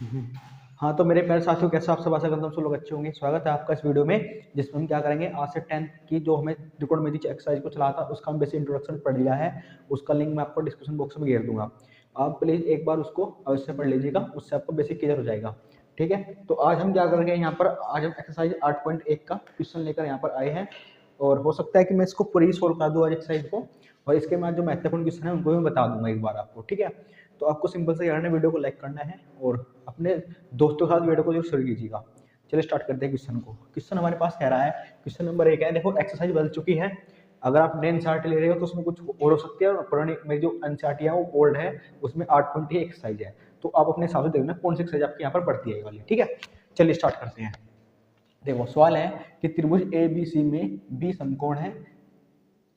हम्म। हाँ, तो मेरे प्यारे साथियों, कैसे आप सब? आशा करता हूँ सब लोग अच्छे होंगे। स्वागत है आपका इस वीडियो में, जिसमें हम क्या करेंगे, आज से 10th की जो हमें त्रिकोणमिति एक्सरसाइज को चला था उसका हम बेसिक इंट्रोडक्शन पढ़ लिया है। उसका लिंक मैं आपको डिस्क्रिप्शन बॉक्स में घेर दूंगा। आप प्लीज एक बार उसको अवश्य पढ़ लीजिएगा, उससे आपको बेसिक क्लियर हो जाएगा। ठीक है, तो आज हम क्या करेंगे यहाँ पर, आज हम एक्सरसाइज 8.1 का क्वेश्चन लेकर यहाँ पर आए हैं। और हो सकता है कि मैं इसको पूरी सोल्व कर दूँ आज एक्सरसाइज को, और इसके बाद जो महत्वपूर्ण क्वेश्चन है उनको भी बता दूंगा एक बार आपको। ठीक है, तो आपको सिंपल से करना है, वीडियो को लाइक करना है और अपने दोस्तों के साथ वीडियो को जरूर शेयर कीजिएगा। चलिए स्टार्ट करते हैं क्वेश्चन को। क्वेश्चन हमारे पास कह रहा है, क्वेश्चन नंबर 1 है। देखो, एक्सरसाइज बदल चुकी है। अगर आप नए एनसीईआरटी ले रहे हो तो उसमें कुछ और हो सकती है, और पुरानी मेरी जो एनसीईआरटी है वो ओल्ड है, उसमें 8 ही एक्सरसाइज है। तो आप अपने हिसाब से देखना कौन सी एक्सरसाइज आपकी यहाँ पर पड़ती है ये वाली। ठीक है, चलिए स्टार्ट करते हैं। देखो, सवाल है कि त्रिभुज ए बी सी में बी समकोण है,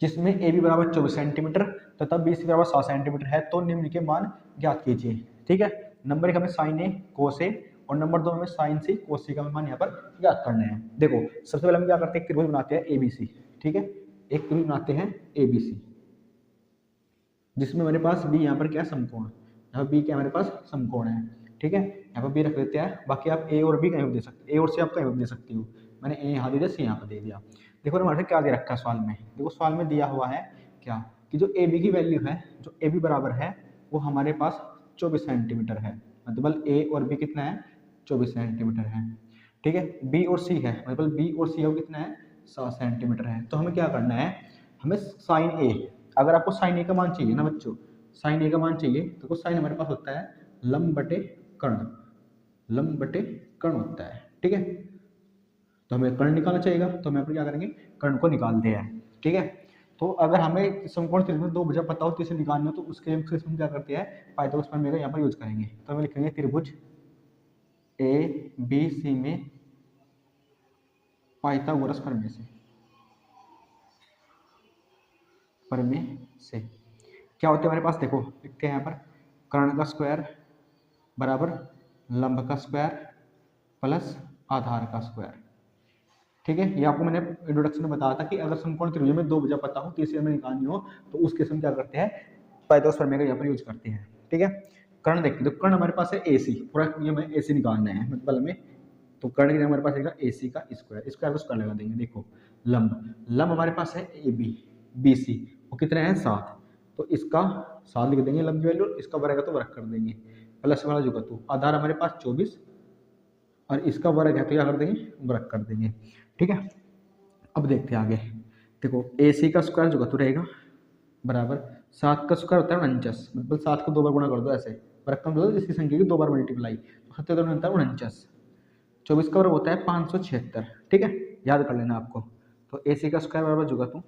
जिसमें ए बी बराबर 24 सेंटीमीटर तथा बी सी बराबर 7 सेंटीमीटर है, तो निम्न के मान ज्ञात कीजिए। ठीक है, नंबर 1 हमें साइन ए कोस ए, और नंबर 2 हमें साइन सी कोस सी का मान यहाँ पर ज्ञात करना है। देखो, सबसे पहले हम क्या करते हैं, त्रिभुज बनाते हैं ए बी सी। ठीक है, एक त्रिभुज बनाते हैं ए बी सी, जिसमें हमारे पास बी यहाँ पर क्या समकोण, यहाँ बी क्या हमारे पास समकोण है। ठीक है, यहाँ पर बी रख देते हैं। बाकी आप ए और बी कहीं भी दे सकते, ए और सी आप कहीं भी दे सकती हो। मैंने ए यहाँ दे दिया, सी यहाँ पर दे दिया। देखो हमारे से क्या दे रखा है सवाल में। देखो, सवाल में दिया हुआ है क्या, कि जो ए बी की वैल्यू है, जो ए बी बराबर है वो हमारे पास 24 सेंटीमीटर है। मतलब ए और बी कितना है, 24 सेंटीमीटर है। ठीक है, बी और सी है, मतलब बी और सी कितना है, 7 सेंटीमीटर है। तो हमें क्या करना है, हमें साइन ए, अगर आपको साइन ए का मान चाहिए ना बच्चों, साइन ए का मान चाहिए तो साइन हमारे पास होता है लंब बटे कर्ण, लंब बटे कर्ण होता है। ठीक है, तो हमें कर्ण निकालना चाहिएगा, तो हम यहाँ पर क्या करेंगे, कर्ण को निकालते हैं। ठीक है, तो अगर हमें समकोण त्रिभुज में दो भुजा पता हो, तीसरे निकालनी हो, तो उसके हम क्या करते हैं, पाइथागोरस प्रमेय का यहाँ पर यूज करेंगे। तो हमें लिखेंगे त्रिभुज ए बी सी में पाइथागोरस प्रमेय से, प्रमेय से क्या होते हैं हमारे पास, देखो लिखते हैं यहाँ पर, कर्ण का स्क्वायर बराबर लंब का स्क्वायर प्लस आधार का स्क्वायर। ठीक है, ये आपको मैंने इंट्रोडक्शन में बताया था कि अगर समकोण त्रिभुज में दो भुजा पता हो, तीसरी हमें निकालनी हो, तो उस केस में क्या करते हैं, पाइथागोरस प्रमेय का यहाँ पर यूज करते हैं। ठीक है, कर्ण देखते, तो कर्ण हमारे पास है ए सी, पूरा ये हमें ए सी निकालना है मतलब हमें। तो कर्ण के हमारे पास आएगा ए सी का स्क्वायर, स्क्वायर को स्क्वायर लगा देंगे। देखो, लंब लंब हमारे पास है ए बी, बी सी, वो कितने हैं 7, तो इसका 7 लिख देंगे लंब की वैल्यू, इसका वर्ग है तो वर्ग कर देंगे, प्लस वाला जो तो आधार हमारे पास 24, और इसका वर्ग है तो क्या कर देंगे, वर्ग कर देंगे। ठीक है, अब देखते हैं आगे। देखो, ए सी का स्क्वायर जो तो रहेगा बराबर 7 का स्क्वायर होता है 49, मतलब 7 को 2 बार गुणा कर दो, ऐसे वर्ग का मतलब इसकी संख्या की 2 बार मल्टीप्लाई, तो 7 बनता है 49। 24 का वर्ग होता है 576। ठीक है, याद कर लेना आपको। तो ए सी का स्क्वायर बराबर जुगा तू,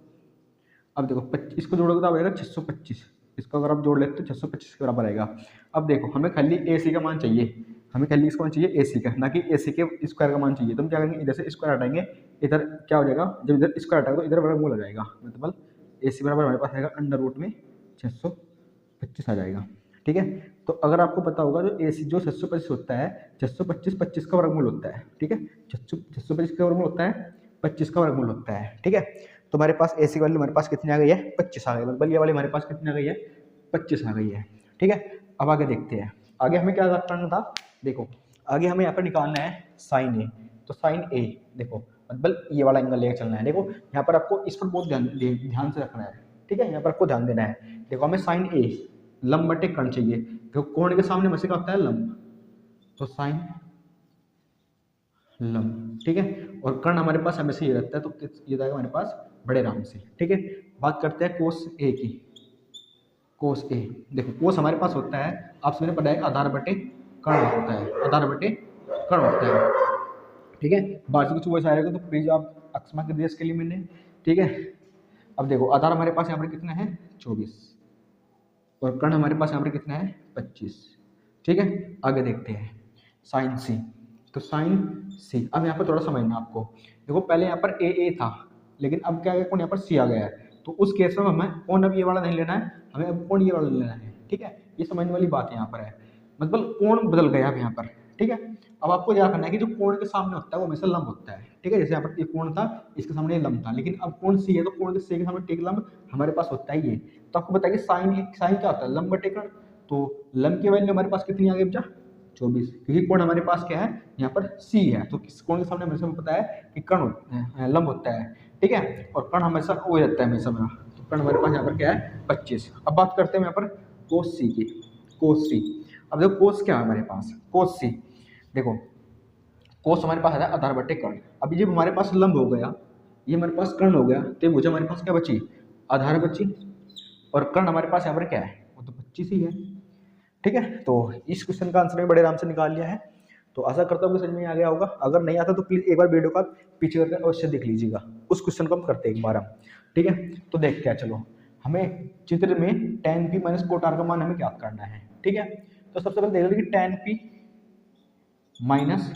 अब देखो 25 इसको जोड़ोगे तो आएगा 625, इसको अगर आप जोड़ लेते तो 625 के बराबर आएगा। अब देखो, हमें खाली ए सी का मान चाहिए, हमें खाली इसका मान चाहिए ए सी का, ना कि ए सी के स्क्वायर का मान चाहिए। तो हम क्या करेंगे, इधर से स्क्वायर हटाएंगे, इधर क्या हो जाएगा, जब इधर स्क्वायर हटाएगा तो इधर वर्गमूल हो जाएगा, मतलब ए सी बराबर हमारे पास आएगा अंडर रूट में 625 आ जाएगा। ठीक है, तो अगर आपको पता होगा जो ए सी जो 625 होता है, 625 25 का वर्गमूल होता है। ठीक है, 625 का वर्गमूल होता है, 25 का वर्गमूल होता है। ठीक है, तो हमारे पास ए सी वाली हमारे पास कितनी आ गई है, 25 आ गई, मतलब ये वाली हमारे पास कितनी आ गई है, 25 आ गई है। ठीक है, अब आगे देखते हैं, आगे हमें क्या करना था। देखो, आगे हमें यहाँ पर निकालना है साइन ए, तो साइन ए देखो, मतलब ये वाला एंगल लेकर चलना है। देखो, यहाँ पर आपको इस पर बहुत ध्यान से रखना है। ठीक है, यहाँ पर आपको ध्यान देना है। देखो, हमें साइन ए लंब बटे कर्ण चाहिए। देखो, कोण के सामने हमें क्या होता है, लंब, तो साइन लंब। ठीक है, और कर्ण हमारे पास हमेशा ये रहता है, तो ये जाएगा हमारे पास बड़े राम से। ठीक है, बात करते हैं कोस ए की। कोस ए, देखो कोस हमारे पास होता है, आपसे मैंने पढ़ा है आधार बटे कर्ण होता है, आधार बटे कर्ण होता है। ठीक है, बाहर से कुछ वैसा आएगा तो प्लीज आप अक्षमा कर दिया इसके लिए मैंने। ठीक है, अब देखो आधार हमारे पास यहाँ पर कितना है 24, और कर्ण हमारे पास यहाँ पर कितना है 25। ठीक है, आगे देखते हैं साइन सी, तो साइन सी, अब यहाँ पर थोड़ा समझना आपको। देखो, पहले यहाँ पर ए था, लेकिन अब क्या है, कौन यहाँ पर सी आ गया है, तो उस केस में हमें कौन अब ये वाला नहीं लेना है, हमें अब कौन ये वाला लेना है। ठीक है, ये समझने वाली बात यहाँ पर है, मतलब कोण बदल गया अब यहाँ पर। ठीक है, अब आपको क्या करना है कि जो कोण के सामने होता है वो हमेशा लंब होता है। ठीक है, जैसे यहाँ पर ये कोण था, इसके सामने ये लंब था, लेकिन अब कोण सी है तो कोण के सी के सामने टेक लंब हमारे पास होता है ये। तो आपको बताइए साइन क्या होता है, लंब बटे कर्ण। तो लंब की वैल्यू हमारे पास कितनी आ गई बच्चा, 24, क्योंकि कोण हमारे पास क्या है यहाँ पर सी है, तो किस कोण के सामने हमेशा पता है कि कर्ण होता है, लंब होता है, ठीक है, और कर्ण हमेशा वो रहता है हमेशा मेरा, तो कर्ण हमारे पास यहाँ पर क्या है 25। अब बात करते हैं यहाँ पर कोस सी की, कोस सी। अब देखो कोस क्या है हमारे पास, कोस सी, देखो कोस हमारे पास है आधार बटे कर्ण। अभी जब हमारे पास लंब हो गया, ये हमारे पास कर्ण हो गया, तो मुझे हमारे पास क्या बची, आधार बची, और कर्ण हमारे पास यहाँ पर क्या है, वो तो 25 ही है, ठीक है। तो इस क्वेश्चन का आंसर मैं बड़े आराम से निकाल लिया है। तो आशा करता हूँ कि समझ में आ गया होगा। अगर नहीं आता तो प्लीज एक बार वीडियो का पीछे करके अवश्य देख लीजिएगा, उस क्वेश्चन को हम करते हैं एक बार हम, ठीक है। तो देखते हैं, चलो हमें चित्र में tan p minus cot R का मान हमें ज्ञात करना है, ठीक है। तो सबसे पहले देख लीजिए कि tan p minus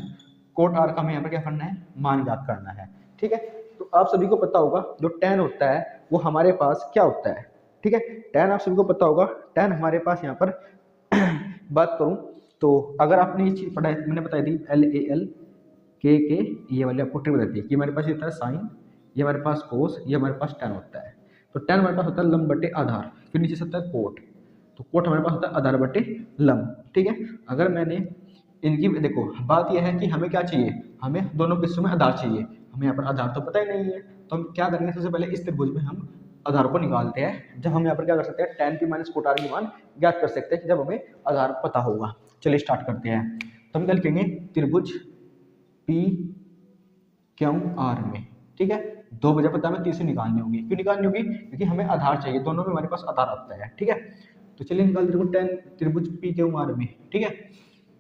cot R का हमें यहाँ पर क्या करना है, मान ज्ञात करना है, ठीक है। तो आप सभी को पता होगा जो tan होता है वो हमारे पास क्या होता है, ठीक है। tan आप सभी को पता होगा, tan हमारे पास यहाँ पर बात करूं तो अगर आपने ये चीज पढ़ा है, मैंने बताई थी LAL के ये वाली आपको ट्रिक बताती है कि हमारे पास ये होता है साइन, ये हमारे पास कोस, ये हमारे पास tan होता है। तो tan हमारे पास होता है लंब बटे आधार, फिर नीचे से होता है कोट, तो कोट हमारे पास होता है आधार बटे लंब, ठीक है। अगर मैंने इनकी देखो बात यह है कि हमें क्या चाहिए, हमें दोनों किस्सों में आधार चाहिए, हमें यहाँ पर आधार तो पता ही नहीं है, तो हम क्या करेंगे, सबसे पहले इस त्रिभुज में हम आधार को निकालते हैं। जब हम यहाँ पर क्या कर सकते हैं, tan p minus cot R की मान ज्ञात कर सकते हैं कि जब हमें आधार पता होगा। चलिए स्टार्ट करते हैं। तो हम क्या लिखेंगे, त्रिभुज पी क्यू आर में, ठीक है, दो वजह पता हमें तीसरी निकालनी होगी। क्यों निकालनी होगी, क्योंकि हमें आधार चाहिए, दोनों में हमारे पास आधार आता है, ठीक है। तो चलिए निकाल देते हैं त्रिभुज पी क्यू आर में, ठीक है।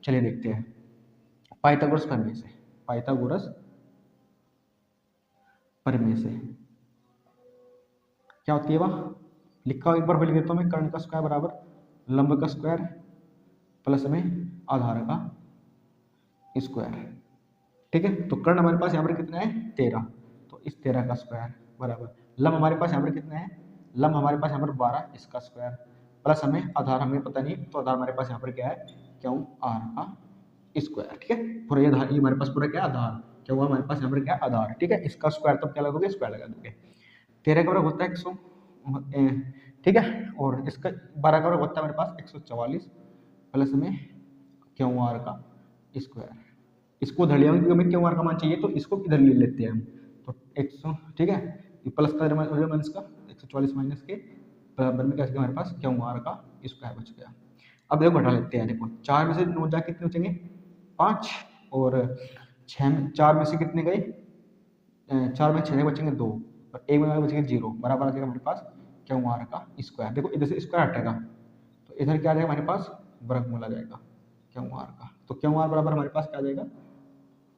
चलिए देखते हैं पाइथागोरस प्रमेय से, पाइथागोरस प्रमेय से क्या होती है वह, लिखा एक बार लिख देता हूँ मैं, कर्ण का स्क्वायर बराबर लंब का स्क्वायर प्लस में आधार का स्क्वायर, ठीक है। तो कर्ण हमारे पास यहाँ पर कितना है 13, तो इस 13 का स्क्वायर बराबर लंब हमारे पास यहाँ पर कितना है, लंब हमारे पास यहाँ पर 12, इसका स्क्वायर प्लस हमें आधार हमें पता नहीं, तो आधार हमारे पास यहाँ पर क्या है, क्यों आर का स्क्वायर, ठीक है। पूरा ये आधार, ये हमारे पास पूरा क्या आधार, क्या हुआ हमारे पास यहाँ पर क्या आधार, ठीक है। इसका स्क्वायर तब क्या लगा दोगे, स्क्वायर लगा दोगे। 13 का वर्ग होता है 100, ठीक है, और इसका 12 का वर्ग होता है हमारे पास 144 प्लस में क्यू आर का स्क्वायर। इसको उधर लिया क्योंकि हमें क्यू आर का मान चाहिए, तो इसको इधर ले लेते हैं हम, तो 100, ठीक है, ये प्लस का माइनस का 144 माइनस के बराबर में क्या हमारे पास क्यू आर का स्क्वायर बच गया। अब देखो घटा लेते हैं, देखो 4 में से 9 जा कितने बचेंगे 5, और 4 में से कितने गए, 4 में 6 बचेंगे 2, और 1 में बचेंगे 0, बराबर आ जाएगा हमारे पास क्यू आर का स्क्वायर। देखो इधर से स्क्वायर हटेगा, तो इधर क्या आ जाएगा हमारे पास वर्गमूल आ जाएगा क्यू आर का, तो क्यू आर बराबर हमारे पास क्या आ जाएगा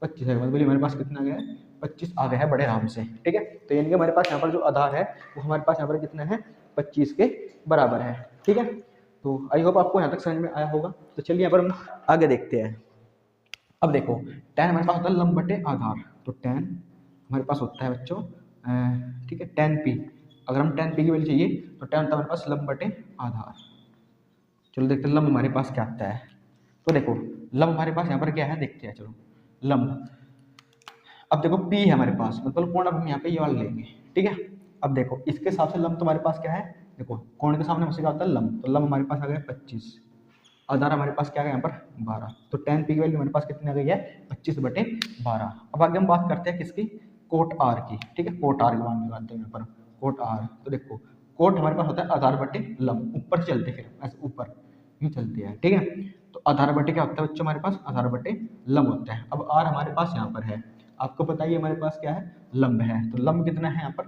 25 है, मतलब हमारे पास कितना आ गया है 25 आ गया है बड़े आराम से, ठीक है। तो यानी कि हमारे पास यहाँ पर जो आधार है वो हमारे पास यहाँ पर कितना है 25 के बराबर है, ठीक है। तो आई होप आपको यहाँ तक समझ में आया होगा। तो चलिए यहाँ पर हम आगे देखते हैं। अब देखो tan हमारे पास होता है लंब बटे आधार, तो tan हमारे पास होता है बच्चों, ठीक है, tan p, अगर हम tan p की वैल्यू चाहिए तो tan होता है हमारे पास लंब बटे आधार। चलो देखते हैं लंब हमारे पास क्या आता है। तो देखो लंब हमारे पास यहाँ पर क्या है, देखते हैं चलो लंब। अब देखो p है हमारे पास, मतलब कोण अब हम यहाँ पे ये वाला लेंगे, ठीक है। अब देखो इसके हिसाब से लंब तो हमारे पास क्या है, देखो कोण के सामने मुझसे क्या होता है लंब, तो लंब हमारे पास आ गया 25, आधार हमारे पास क्या है यहाँ पर 12, तो tan p की वैल्यू हमारे पास कितनी आ गई है 25 बटे 12। अब आगे हम बात करते हैं किसकी, कोट आर की, ठीक है, कोट आर की मान निकालते हैं यहाँ पर कोट आर। तो देखो कोट हमारे पास होता है आधार बटे लंब, ऊपर से चलते फिर ऐसे ऊपर यूँ चलते हैं, ठीक है। तो आधार बटे क्या होता है बच्चों हमारे पास, आधार बटे लंब होता है। अब आर हमारे पास यहाँ पर है, आपको पता ही हमारे पास क्या है लंब है, तो लंब कितना है यहाँ पर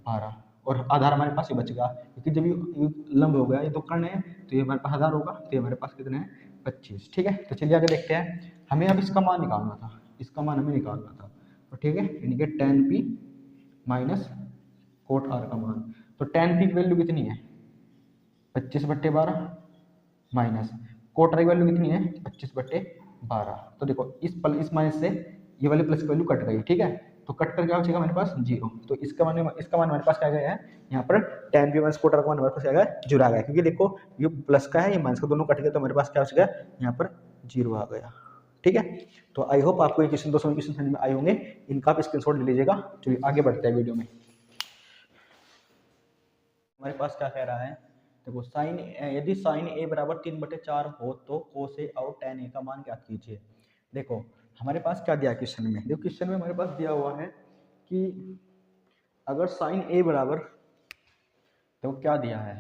12, और आधार हमारे पास ये बच गया, क्योंकि जब ये लंब हो गया, ये तो कर्ण है, तो ये हमारे पास आधार होगा, तो ये हमारे पास कितना है 25, ठीक है। तो चलिए आगे देखते हैं, हमें अब इसका मान निकालना था, इसका मान हमें निकालना था, तो ठीक है, यानी कि tan p minus cot R का मान। तो tan p की वैल्यू कितनी है 25 बट्टे 12 माइनस कोट आर की वैल्यू कितनी है 25 बट्टे 12। तो देखो इस माइनस से ये वाली प्लस की वैल्यू कट गई, ठीक है, तो कट कर क्या बचेगा हमारे पास 0, तो इसका मान हमारे पास क्या गया है यहाँ पर tan p minus cot R का मान हमारे पास क्या गया जुड़ आ गया, क्योंकि देखो ये प्लस का है ये माइनस का, दोनों कट गए, तो हमारे पास क्या बच गया यहाँ पर 0 आ गया, ठीक है। तो आई होप आपको ये क्वेश्चन 200 क्वेश्चन समझ में आए होंगे, इनका आप स्क्रीनशॉट ले लीजिएगा। चलिए आगे बढ़ते हैं वीडियो में। हमारे पास क्या कह रहा है, देखो साइन, यदि साइन ए बराबर 3/4 हो तो कोस ए और tan ए का मान ज्ञात कीजिए। देखो हमारे पास क्या दिया क्वेश्चन में, देखो क्वेश्चन में हमारे पास दिया हुआ है कि अगर साइन ए बराबर, देखो क्या दिया है,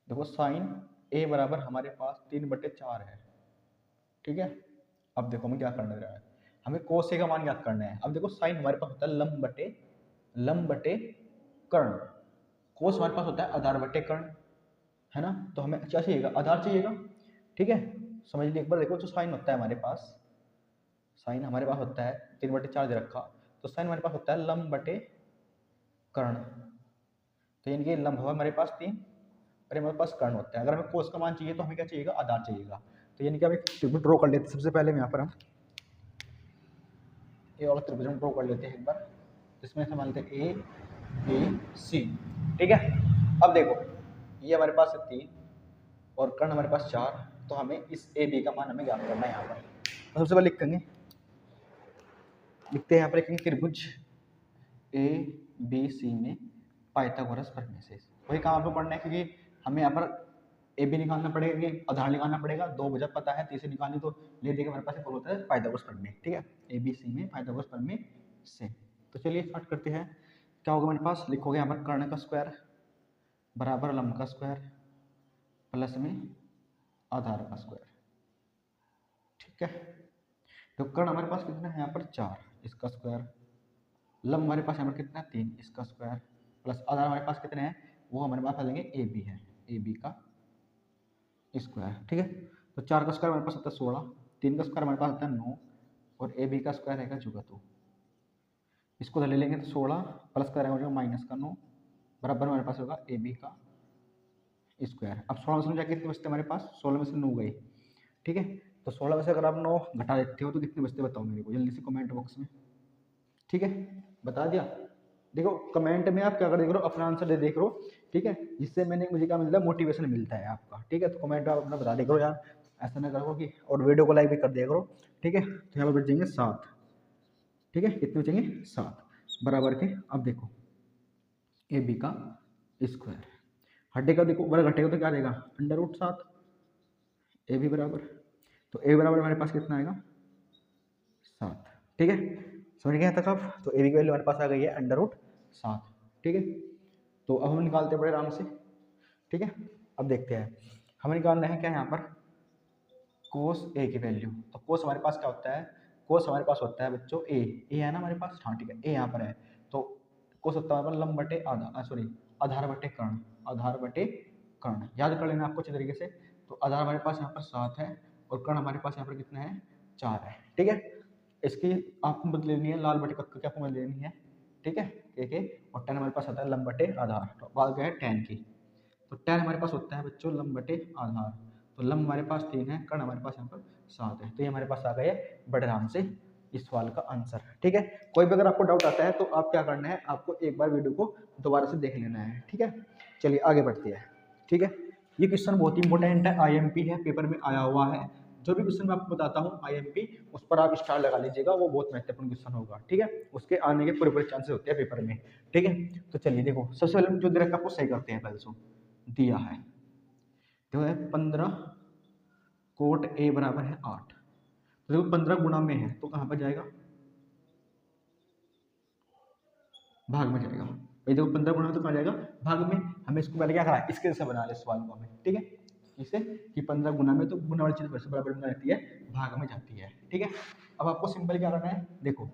देखो साइन ए बराबर हमारे पास 3/4 है, ठीक है। अब देखो हमें क्या करना है, हमें कोस ए का मान ज्ञात करना है। अब देखो साइन हमारे पास होता है लंब बटे कर्ण, कोस हमारे पास होता है आधार बटे कर्ण, है ना। तो हमें क्या चाहिएगा, आधार चाहिएगा, ठीक है। समझ लीजिए एक बार, देखो जो साइन होता है हमारे पास, साइन हमारे पास होता है 3/4 दे रखा, तो साइन हमारे पास होता है लंब बटे कर्ण, तो यानी कि लंब हुआ हमारे पास 3 और हमारे पास कर्ण होता है। अगर हमें कोस का मान चाहिए तो हमें क्या चाहिएगा, आधार चाहिएगा। तो यानी कि हम एक त्रिभुज ड्रॉ कर लेते हैं। सबसे पहले यहाँ पर हम ये वाला त्रिभुज ड्रॉ कर लेते हैं एक बार, जिसमें से मान लेते हैं ए बी सी, ठीक है। अब देखो ये हमारे पास है 3 और कर्ण हमारे पास 4, तो हमें इस ए बी का मान हमें ज्ञात करना है यहाँ पर। तो सबसे पहले लिखते हैं यहाँ पर, लिखेंगे त्रिभुज ए बी सी में पाइथागोरस प्रमेय से। वही काम आपको पढ़ना है, क्योंकि हमें यहाँ पर ए बी निकालना पड़ेगा, आधार निकालना पड़ेगा, 2 भुजा पता है, तीसरी निकालनी तो ले देगा हमारे पास एक होता है पाइथागोरस प्रमेय, ठीक है। ए बी सी में पाइथागोरस प्रमेय से। तो चलिए स्टार्ट करते हैं। क्या होगा हमारे पास, लिखोगे यहाँ पर कर्ण का स्क्वायर बराबर लंब का स्क्वायर प्लस में आधार का स्क्वायर, ठीक है। तो कर्ण हमारे पास कितना है यहाँ पर 4, इसका स्क्वायर, लंब हमारे पास यहाँ पर कितना है 3, इसका स्क्वायर, प्लस आधार हमारे पास कितने हैं, वो हमारे पास आ जाएंगे ए बी है, ए बी का स्क्वायर, ठीक है। तो 4 का स्क्वायर हमारे पास होता है 16, 3 का स्क्वायर हमारे पास होता है 9 और ए बी का स्क्वायर रहेगा जुगा 2। इसको ले लेंगे तो 16 प्लस का रहेगा माइनस का 9 बराबर हमारे पास होगा ए बी का स्क्वायर। अब 16 में से जाके कितने बचते हमारे पास, 16 में से 9 गए, ठीक है। तो 16 में से अगर आप 9 घटा देते हो तो कितने बचते बताओ मेरे को जल्दी से कमेंट बॉक्स में, ठीक है। बता दिया, देखो कमेंट में आप क्या कर देख रहे हो, अपना आंसर दे देख रहे हो, ठीक है। जिससे मुझे क्या मिलता है, मोटिवेशन मिलता है आपका, ठीक है। तो कमेंट आप अपना बता दे करो यार, ऐसा ना करो कि, और वीडियो को लाइक भी कर दिया करो, ठीक है। तो यहाँ पर बचेंगे 7, ठीक है। कितने बचेंगे 7 बराबर के। अब देखो ए बी का स्क्वायर हटेगा, देखो वर्ग हटेगा तो क्या देगा, √7 ए बी बराबर, तो ए बराबर हमारे पास कितना आएगा 7, ठीक है। समझ गए तक आप। तो ए बी की वैल्यू हमारे पास आ गई है √7, ठीक है। तो अब हम निकालते हैं बड़े आराम से, ठीक है। अब देखते हैं हमें निकालना है क्या यहाँ पर, कोस ए की वैल्यू। तो कोस हमारे पास क्या होता है, कोस हमारे पास होता है बच्चों ए है ना हमारे पास, हाँ ठीक है, ए यहाँ पर है। तो कोस होता है हमारे पास लंब बटे आधार बटे कर्ण, आधार बटे कर्ण, याद कर लेना आपको अच्छे तरीके से। तो आधार हमारे पास यहाँ पर 7 है और कर्ण हमारे पास यहाँ पर कितना है 4 है, ठीक है। इसकी आपको मदद लेनी है, लाल बटे कक्का की आपको मदद लेनी है, ठीक है, के और tan हमारे पास आता है लंब बटे आधार, तो बात क्या है tan की। तो tan हमारे पास होता है बच्चों लंब बटे आधार, तो लंब हमारे पास 3 है, कर्ण हमारे पास यहाँ पर 7 है, तो ये हमारे पास आ गए बड़े आराम से इस सवाल का आंसर, ठीक है। कोई भी अगर आपको डाउट आता है तो आप क्या करना है, आपको एक बार वीडियो को दोबारा से देख लेना है, ठीक है। चलिए आगे बढ़ते हैं, ठीक है। ये क्वेश्चन बहुत ही इंपॉर्टेंट है, IMP है, पेपर में आया हुआ है। जो भी क्वेश्चन मैं आपको बताता हूँ IMP, उस पर आप स्टार लगा लीजिएगा, वो बहुत महत्वपूर्ण क्वेश्चन होगा, ठीक है। उसके आने के पूरे चांसेस होते हैं पेपर में, ठीक है। तो चलिए देखो सबसे पहले जो दे रखा है आपको सही करते हैं। पहले सो दिया है, जो है 15 कोट ए बराबर है 8, तो देखो 15 गुणा में है तो कहाँ पर जाएगा, भाग में जाएगा। भाई देखो 15 गुणा में तो कहाँ जाएगा, भाग में। हमें इसको पहले क्या करा है, इसके से बना ले सवाल को हमें, ठीक है। इसे कि 15 गुना में तो गुना वाली चीज बराबर में रहती है, भाग में जाती है, ठीक है। अब आपको सिंपल क्या करना है, देखो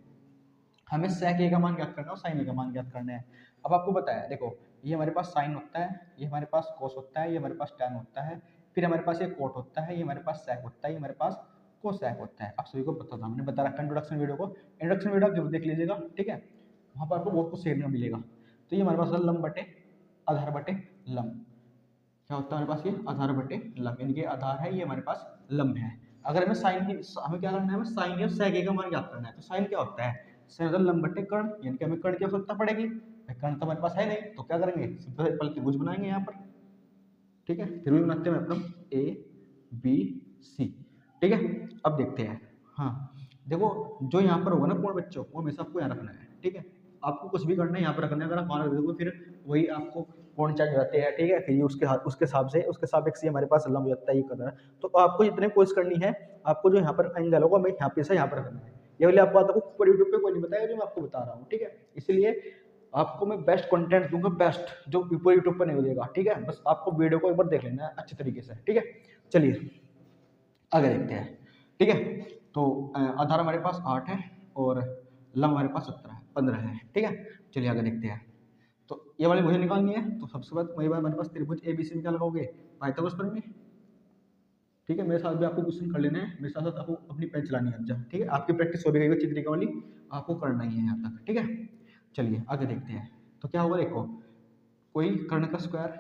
हमें sec a का मान ज्ञात करना है और sin a का मान ज्ञात करना है। अब आपको बताया, देखो ये हमारे पास sin होता है, ये हमारे पास cos होता है, ये हमारे पास tan होता है, फिर हमारे पास ये cot होता है, ये हमारे पास sec होता है, ये हमारे पास cosec होता है। आप सभी को पता था, मैंने बता रखा इंट्रोडक्शन वीडियो को, इंट्रोडक्शन वीडियो आप जरूर देख लीजिएगा, ठीक है। वहाँ पर आपको बहुत कुछ सीखने को मिलेगा। तो ये हमारे पास लंब बटे आधार बटे लंब, क्या होता है हमारे पास, ये आधार बटे लंब, यानी कि आधार है, ये हमारे पास लंब है। अगर हमें साइन की, हमें क्या करना है, हमें साइन या sec a का मान ज्ञात करना है। तो साइन क्या होता है, साइन होता है लंब बटे कर्ण, यानी कि हमें कर्ण की आवश्यकता पड़ेगी। कर्ण तो हमारे पास है नहीं, तो क्या करेंगे, सिंपल त्रिभुज बनाएंगे यहाँ पर, ठीक है। त्रिभुज बनाते हैं मतलब ABC, ठीक है। अब देखते हैं, हाँ देखो जो यहाँ पर होगा ना कोण बच्चों, वो हमेशा आपको यहाँ रखना है, ठीक है। आपको कुछ भी करना है यहाँ पर रखना है, अगर आप वहाँ रख दोगे फिर वही आपको पॉइंट चेंज हो जाते हैं, ठीक है। फिर ये उसके हिसाब से हमारे पास लंब हो जाता है ये कलर। तो आपको जितने कोशिश करनी है, आपको जो यहाँ पर एंगल होगा मैं यहाँ पे से यहाँ पर करना है। ये वाली आपको आपको ऊपर यूट्यूब पे कोई नहीं बताएगा जो मैं आपको बता रहा हूँ, ठीक है। इसलिए आपको मैं बेस्ट कंटेंट दूंगा, बेस्ट जो ऊपर यूट्यूब पर नहीं मिलेगा, ठीक है। बस आपको वीडियो को एक बार देख लेना है अच्छे तरीके से, ठीक है। चलिए आगे देखते हैं, ठीक है। तो आधार हमारे पास 8 है और लंब हमारे पास 15 है, ठीक है। चलिए आगे देखते हैं। तो ये वाली मुझे निकालनी है, तो सबसे बाद वही बात हमारे पास त्रिभुज एबीसी में क्या लगाओगे, पाइथागोरस प्रमेय, ठीक है। मेरे साथ भी आपको क्वेश्चन कर लेना है, मेरे साथ साथ आपको अपनी पेन चलानी है अच्छा, ठीक है। आपकी प्रैक्टिस हो भी गई है चित्रिका वाली, आपको करना ही है यहाँ तक, ठीक है। चलिए आगे देखते हैं। तो क्या होगा, देखो कोई कर्ण का स्क्वायर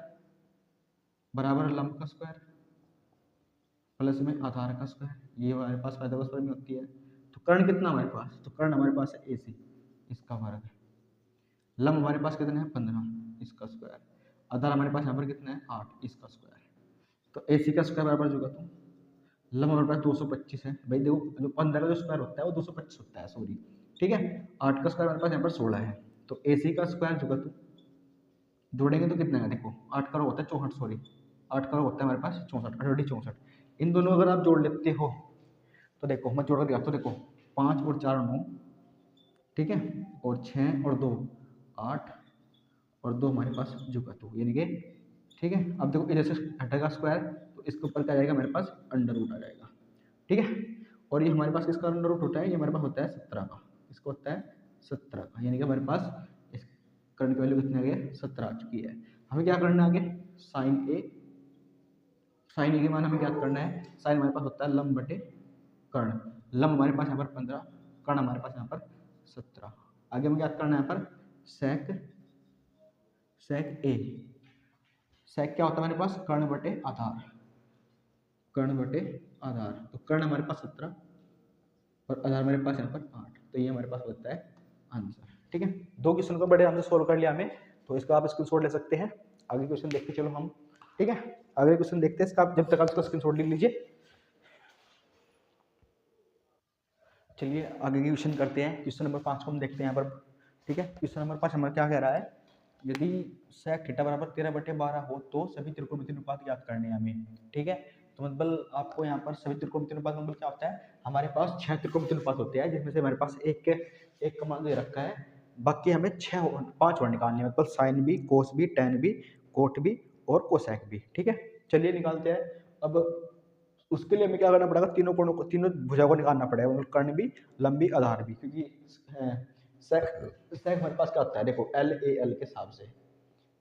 बराबर लंब का स्क्वायर प्लस में आधार का स्क्वायर, ये हमारे पास पाइथागोरस प्रमेय होती है। तो कर्ण कितना हमारे पास, तो कर्ण हमारे पास है AC, इसका वर्ग। लंब हमारे पास कितना है 15, इसका स्क्वायर। आधार हमारे पास यहाँ पर कितना है 8, इसका स्क्वायर। तो AC का स्क्वायर बराबर जो होगा, तो लंब हमारे पास 225 है भाई। देखो जो 15 का जो स्क्वायर होता है वो 225 होता है, सॉरी, ठीक है। 8 का स्क्वायर हमारे पास यहाँ पर 16 है। तो AC का स्क्वायर जो होगा, तो जोड़ेंगे तो कितना है, देखो 8 का होता है 64, सॉरी 8 का होता है हमारे पास 64, 64। इन दोनों अगर आप जोड़ लेते हो तो देखो मैं जोड़ कर दिखाता हूँ, देखो 5 और 4 9, ठीक है, और 6 और 2 8 और 2 हमारे पास जुगा 2, यानी कि ठीक है। अब देखो इधर से हटेगा स्क्वायर, तो इसके ऊपर क्या आ जाएगा हमारे पास अंडर रूट आ जाएगा, ठीक है। और ये हमारे पास किसका अंडर रूट होता है, ये हमारे पास होता है 17 का, इसको होता है 17 का, यानी कि हमारे पास इस कर्ण की वैल्यू कितनी आ गई 17 आ चुकी है। हमें क्या करना है आगे, साइन ए के मान हमें क्या करना है, साइन हमारे पास होता है लंब बटे कर्ण। लंब हमारे पास यहाँ पर 15, कर्ण हमारे पास यहाँ पर 17। आगे हमें क्या करना है यहाँ पर, सेक ए। सेक क्या होता है हमारे पास, कर्ण बटे आधार, कर्ण बटे आधार। तो कर्ण हमारे पास 17 और आधार हमारे पास यहाँ पर 8, तो ये हमारे पास होता है आंसर, ठीक है। दो क्वेश्चन को बड़े आराम से सोल्व कर लिया हमें, तो इसका आप स्क्रीनशॉट ले सकते हैं। आगे क्वेश्चन देखते चलो हम, ठीक है। अगले क्वेश्चन देखते हैं इसका, आप जब तक आप इसका स्क्रीनशॉट ले लीजिए। चलिए आगे की क्वेश्चन करते हैं। क्वेश्चन नंबर 5 को हम देखते हैं यहाँ पर, ठीक है। क्वेश्चन नंबर 5 हमारा क्या कह रहा है, यदि सेक थीटा बराबर 13/12 हो तो सभी त्रिकोणमितीय अनुपात ज्ञात करने हैं हमें, ठीक है। तो मतलब आपको यहाँ पर सभी त्रिकोणमितीय अनुपात मतलब क्या होता है, हमारे पास 6 त्रिकोणमितीय अनुपात होते हैं, जिसमें से हमारे पास एक का मान दे रखा है, बाकी हमें 5 और निकालने हैं, मतलब साइन भी, कोस भी, टेन भी, कोट भी और कोसेक भी, ठीक है। चलिए निकालते हैं। अब उसके लिए हमें क्या करना पड़ेगा, तीनों कोणों को, तीनों भुजा को निकालना पड़ेगा, मतलब कर्ण भी, लंबी, आधार भी, क्योंकि सेक हमारे पास क्या होता है, देखो LAL के हिसाब से,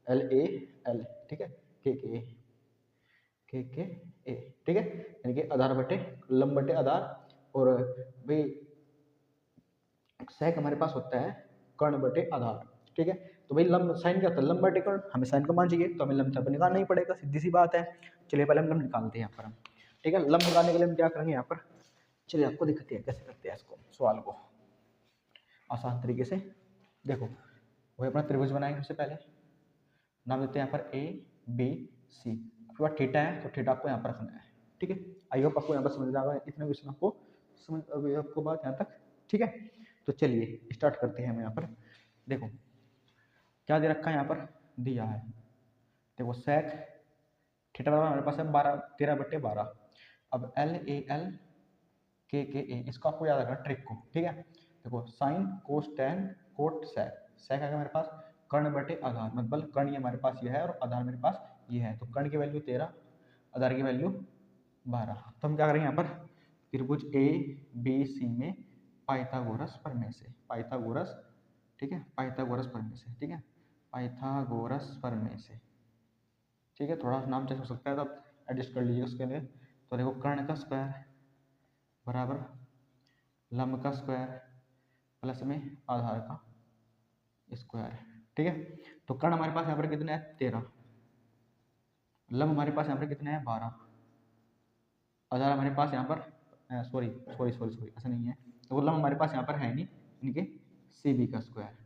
LAL, ठीक है, के ए, ठीक है, यानी कि आधार बटे लंब बटे आधार। और भाई सेक हमारे पास होता है कर्ण बटे आधार, ठीक है। तो भाई लंब साइन क्या होता है, लंब बटे कर्ण, हमें साइन का मान चाहिए तो हमें लंब तो निकालना ही पड़ेगा, सीधी सी बात है। चलिए पहले हम लंब निकालते हैं यहाँ पर हम, ठीक है। लंब निकालने के लिए हम क्या करेंगे यहाँ पर, चलिए आपको दिखाते हैं कैसे करते हैं इसको, सवाल को आसान तरीके से। देखो वही अपना त्रिभुज बनाएंगे, सबसे पहले नाम देते हैं यहाँ पर ABC। आपके पास थीटा है तो थीटा आपको यहाँ पर रखना है, ठीक है। आई होप आपको यहाँ पर समझ आ गया, इतना क्वेश्चन आपको समझ आपको बात यहाँ तक, ठीक है। तो चलिए स्टार्ट करते हैं हम यहाँ पर। देखो क्या दे रखा है यहाँ पर, दिया है, देखो सेक थीटा बराबर हमारे पास है 13/12। अब LAL के ए, इसको आपको याद रखना ट्रिक को, ठीक है। देखो sine cos tan cot sec है हमारे पास कर्ण बटे आधार, मतलब कर्ण ये हमारे पास ये है और आधार मेरे पास ये है, तो कर्ण की वैल्यू 13, आधार की वैल्यू 12। तो हम क्या करेंगे यहाँ पर, त्रिभुज ABC में पाइथागोरस प्रमेय से, पाइथागोरस, ठीक है, पाइथागोरस प्रमेय से, ठीक है, पाइथागोरस प्रमेय से, ठीक है। थोड़ा नाम चेंज हो सकता है तो आप एडजस्ट कर लीजिए उसके लिए। तो देखो कर्ण का स्क्वायर बराबर लंब का स्क्वायर प्लस में आधार का स्क्वायर, ठीक है। तो कर्ण हमारे पास यहाँ पर कितना है 13, लंब हमारे पास यहाँ पर कितना है 12, आधार हमारे पास यहाँ पर सॉरी ऐसा नहीं है, तो वो लंब हमारे पास यहाँ पर है नहीं, यानी कि CB का स्क्वायर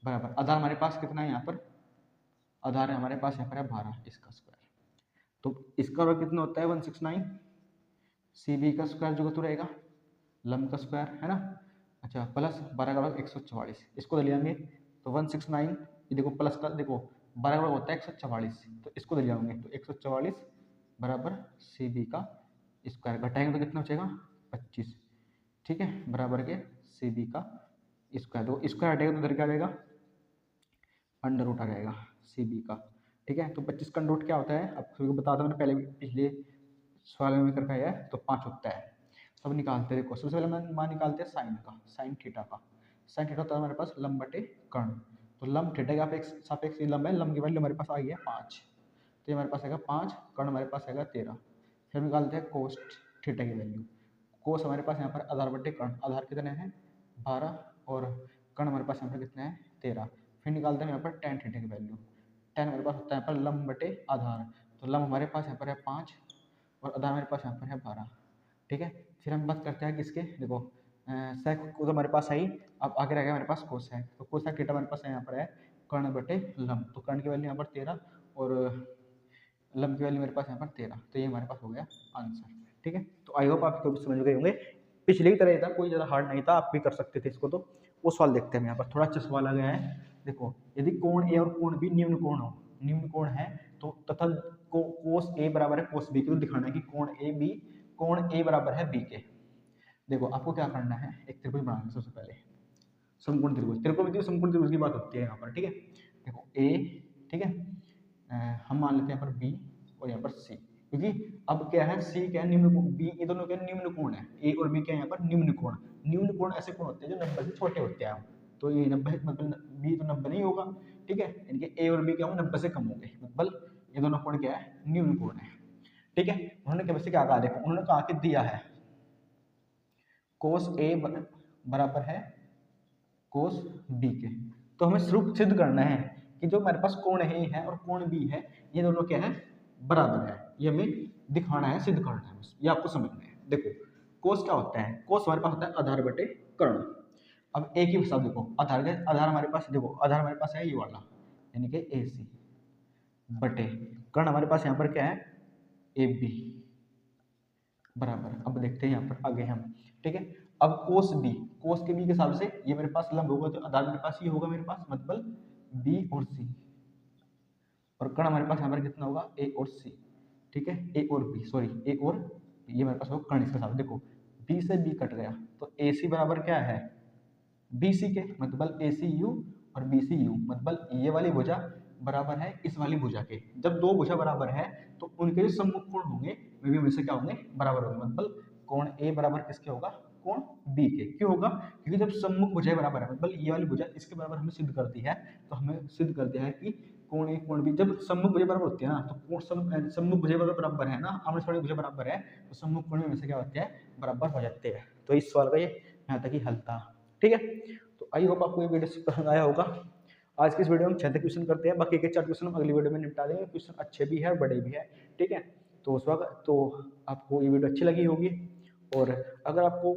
बराबर आधार हमारे पास कितना है यहाँ पर, आधार है हमारे पास यहाँ पर है 12, इसका स्क्वायर। तो इसका वर्ग कितना होता है 169, CB का स्क्वायर जो तो रहेगा लंब का स्क्वायर है ना, अच्छा, प्लस 12 का वर्ग 144, इसको ले लेंगे तो 169, ये देखो प्लस का, देखो 12 का वर्ग होता है 144, तो इसको ले जाओगे तो 144 बराबर सी बी का स्क्वायर, घटाएंगे तो कितना बचेगा 25, ठीक है, बराबर के सी बी का स्क्वायर, तो स्क्वायर हटेगा तो इधर क्या आ जाएगा अंडर रूट आ जाएगा सी बी का, ठीक है। तो 25 का अंडर रूट क्या होता है, अब सभी को बताता हूँ, मैंने पहले भी पिछले सवाल में भी करके आया है, तो 5 होता है। सब निकालते हैं, देखो सबसे पहले हम मान निकालते हैं साइन का, साइन थीटा का। साइन थीटा होता है हमारे पास लंब बटे कर्ण, तो लंब थीटा के सापेक्ष लंब है, लंब की वैल्यू हमारे पास आ गई है 5, तो ये हमारे पास आएगा 5, कर्ण हमारे पास आएगा 13। फिर निकालते हैं कोस थीटा की वैल्यू, कोस हमारे पास यहाँ पर आधार बटे कर्ण, आधार कितने हैं 12 और कर्ण हमारे पास यहाँ पर कितने हैं 13। फिर निकालते हैं यहाँ पर टेन थीटा की वैल्यू, टेन हमारे पास होता है यहाँ पर लंब बटे आधार, तो लंब हमारे पास यहाँ पर है 5 और आधार हमारे पास यहाँ पर है 12, ठीक है। फिर हम बात करते हैं किसके, देखो सेक को तो हमारे पास आई, अब आगे रह गया हमारे पास कोसेक, तो कोसेक थीटा हमारे पास यहाँ पर है कर्ण बटे लंब, तो कर्ण की वैल्यू यहाँ पर 13 और लंब की वैल्यू मेरे पास यहाँ पर 13, तो ये हमारे पास हो गया आंसर, ठीक है। तो आई होप आपको भी समझ गए होंगे, पिछले की तरह ही था, कोई ज़्यादा हार्ड नहीं था, आप भी कर सकते थे इसको। तो वो सवाल देखते हैं, यहाँ पर थोड़ा अच्छा सवाल आ गया है। देखो यदि कोण ए और कोण बी निम्न कोण हो, निम्न कोण है तो तथा कोस ए बराबर है कोस बी के, तो दिखाना है कि कोण ए बराबर है बी के। देखो आपको क्या करना है, एक त्रिभुज बनाना है सबसे पहले, समकोण त्रिभुज, त्रिकोणमितीय समकोण त्रिभुज की बात होती है यहाँ पर, ठीक है। देखो ए, ठीक है, हम मान लेते हैं यहाँ पर बी और यहाँ पर सी, क्योंकि अब क्या है सी क्या है निम्न कोण, बी ये दोनों क्या निम्न कोण है, ए और बी क्या है यहाँ पर निम्न कोण। निम्न कोण ऐसे कोण होते हैं जो 90 से छोटे होते हैं, तो ये 90 मतलब बी तो 90 नहीं होगा, ठीक है, इनके ए और बी क्या होंगे 90 से कम होंगे, मतलब ये दोनों कोण क्या है निम्न कोण है, ठीक है। उन्होंने वैसे क्या कहा, देखो उन्होंने कहा कि दिया है कोस ए बराबर है कोस बी के, तो हमें सिद्ध करना है कि जो हमारे पास कोण ए है और कोण बी है ये दोनों क्या है बराबर है, ये हमें दिखाना है, सिद्ध करना है, बस ये आपको समझना है। देखो कोस क्या होता है, कोस हमारे पास होता है आधार बटे कर्ण। अब एक ही हिसाब देखो, आधार हमारे पास, देखो आधार हमारे पास है ये वाला यानी कि ए सी बटे कर्ण हमारे पास यहाँ पर क्या है ए बी बराबर। अब देखते हैं यहाँ पर आगे हम, ठीक है। अब कोस बी, कोस के बी के हिसाब से ये मेरे पास लंब होगा, तो आधार मेरे पास ये होगा मेरे पास, मतलब बी और सी, और कर्ण हमारे पास यहाँ पर कितना होगा ए और सी, ठीक है, ए और बी, सॉरी ए और ये मेरे पास होगा कर्ण इसके साथ। देखो बी से बी कट गया तो ए सी बराबर क्या है बी सी के, मतलब ए सी यू और बी सी यू, मतलब ये वाली भुजा बराबर है इस वाली भुजा के। जब दो भुजा बराबर है तो उनके जो सम्मुख कोण होंगे वे भी हमेशा क्या होंगे बराबर होंगे, मतलब कोण ए बराबर किसके होगा कोण बी के। क्यों होगा, क्योंकि जब सम्मुख भुजाएं बराबर है, मतलब ये वाली भुजा इसके बराबर हमें सिद्ध करती है, तो हमें सिद्ध कर दिया है कि कोण ए कोण बी जब सम्मुख भुजा बराबर होती है ना, तो कोण सम्मुख भुजा बराबर है ना, आमने सामने भुजा बराबर है, तो सम्मुख कोण में हमेशा क्या होते हैं बराबर हो जाते हैं। तो इस सवाल का ये यहाँ तक ही हल था, ठीक है। तो आई होप आपको ये वीडियो पसंद आया होगा। आज की इस वीडियो में 6 क्वेश्चन करते हैं, बाकी के 4 क्वेश्चन हम अगली वीडियो में निपटा देंगे, क्वेश्चन अच्छे भी है और बड़े भी है, ठीक है। तो उस वक्त तो आपको ये वीडियो अच्छी लगी होगी, और अगर आपको